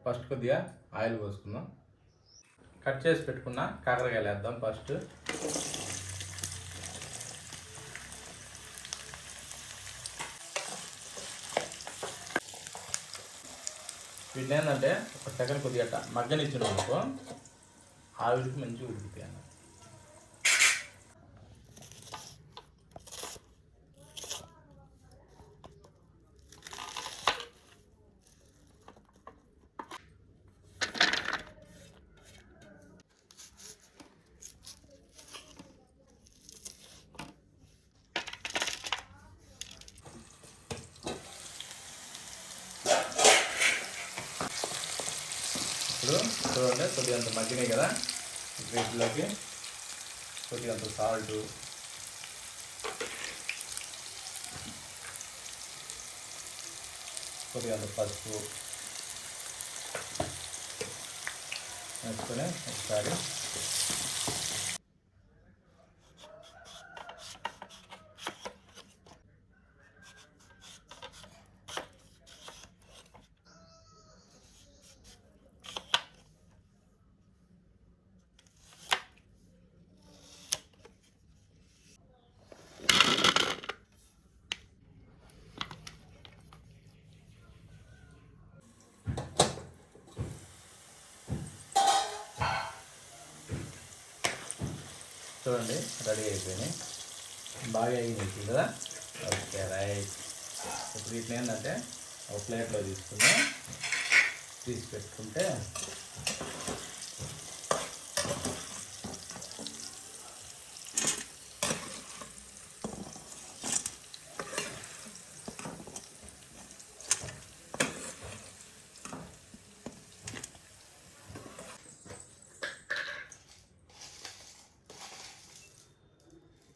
First కొద్దిగా oil పోసుకుందాం. Cut చేసి పెట్టుకున్న కాకరకాయలు వేద్దాం. ఫస్ట్ వీటిని ఏంటంటే ఒక సెకండ్ కొద్దిగా మగ్గనిచ్చిన అనుకో ఆవిరికి మంచిగా ఉడుకుతాయి అన్న. ఇప్పుడు చూడండి కొద్దిగా అంత మగ్గినాయి కదా, వీటిలోకి కొద్దిగా అంత సాల్ట్, కొద్దిగా అంత పసుపు వేసుకొని ఒకసారి చూడండి రెడీ అయిపోయినాయి, బాగా అయిపోయింది కదా. Okay right. ఇప్పుడు వీటిని ఏంటంటే ఒక ప్లేట్లో తీసుకుని తీసి పెట్టుకుంటే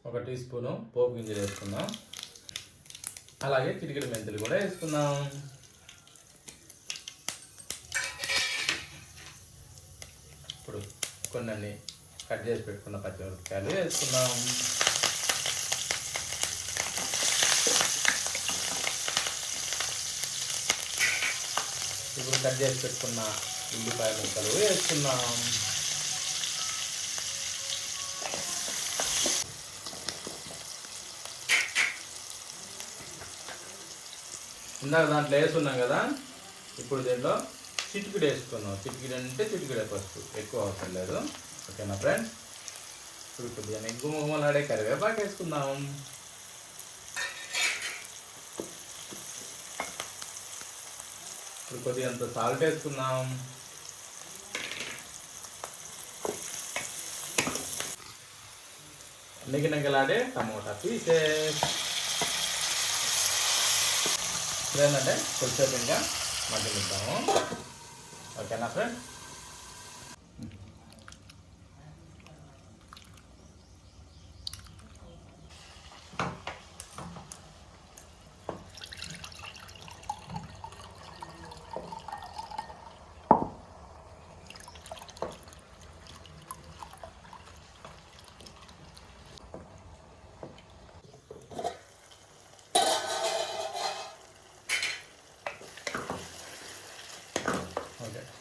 ఒక టీ స్పూను పోపు గింజలు వేసుకుందాం. అలాగే చిటికెడు మెంతులు కూడా వేసుకుందాం. ఇప్పుడు కొన్ని కట్ చేసి పెట్టుకున్న పచ్చిమిరపకాయలు వేసుకుందాం. ఇప్పుడు కట్ చేసి పెట్టుకున్న ఉల్లిపాయ ముక్కలు వేసుకుందాం. ఇందాక దాంట్లో వేసుకున్నాం కదా, ఇప్పుడు దీంట్లో చిటికెడు వేసుకుందాం. చిటికెడు అంటే చిటికెడే ఫస్ట్, ఎక్కువ అవసరం లేదు. ఓకేనా ఫ్రెండ్స్. ఇప్పుడు కొద్దిగా గుమ్మలాడే కరివేపాకు వేసుకుందాం. ఇప్పుడు కొద్దిగా అంత సాల్ట్ వేసుకుందాం. నిగలాడే టమోటా పీసెస్ ఏంటంటే కొంచెం ఇంకా మగ్గనిద్దాము. ఓకేనా ఫ్రెండ్.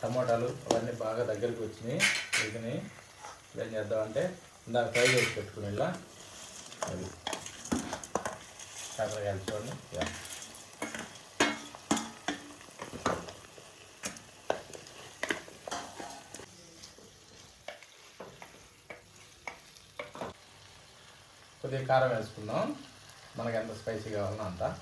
టమాటాలు అవన్నీ బాగా దగ్గరికి వచ్చినాయి. వీటిని ఏం చేద్దామంటే ఇందాక ఫ్రై చేసి పెట్టుకుని ఇలా అది కాకరకాయలు చూడండి. కొద్దిగా కారం వేసుకుందాం, మనకి ఎంత స్పైసీ కావాలన్నా అంత.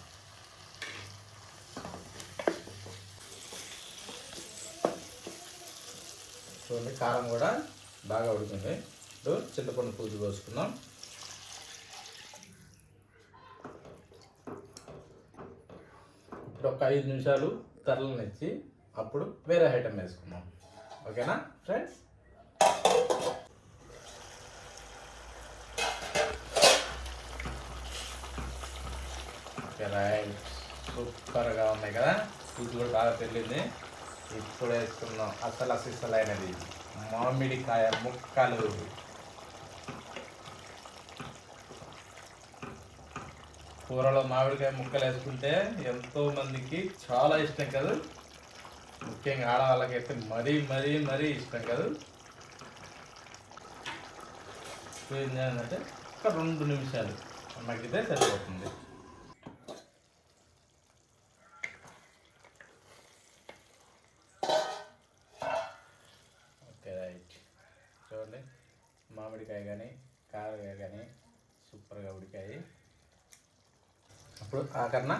చూడండి కారం కూడా బాగా ఉడికింది. ఇప్పుడు చింతపండు పూజ పోసుకుందాం. ఇప్పుడు ఒక 5 నిమిషాలు తెరలనిచ్చి అప్పుడు వేరే ఐటమ్ వేసుకుందాం. ఓకేనా ఫ్రెండ్స్. Okay right. సూపర్గా ఉన్నాయి కదా, పూజ కూడా బాగా పెరిగింది. ఇప్పుడు వేసుకున్నాం అసలు అసిసలైనది మామిడికాయ ముక్కలు. కూరలో మామిడికాయ ముక్కలు వేసుకుంటే ఎంతో మందికి చాలా ఇష్టం కదా. ముఖ్యంగా ఆడవాళ్ళకైతే మరీ మరీ మరీ ఇష్టం కదా. ఏంటంటే ఒక 2 నిమిషాలు మగ్గితే సరిపోతుంది. Okay right. చూడండి మామిడికాయ కానీ కారకాయ కానీ సూపర్గా ఉడికాయి. అప్పుడు ఆఖరణ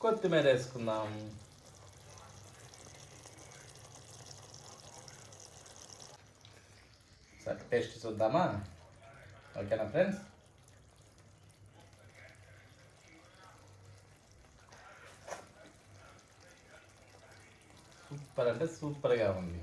కొత్తిమీర వేసుకుందాం. సరే టేస్ట్ చూద్దామా? ఓకేనా ఫ్రెండ్స్? సూపర్ అంటే సూపర్గా ఉంది.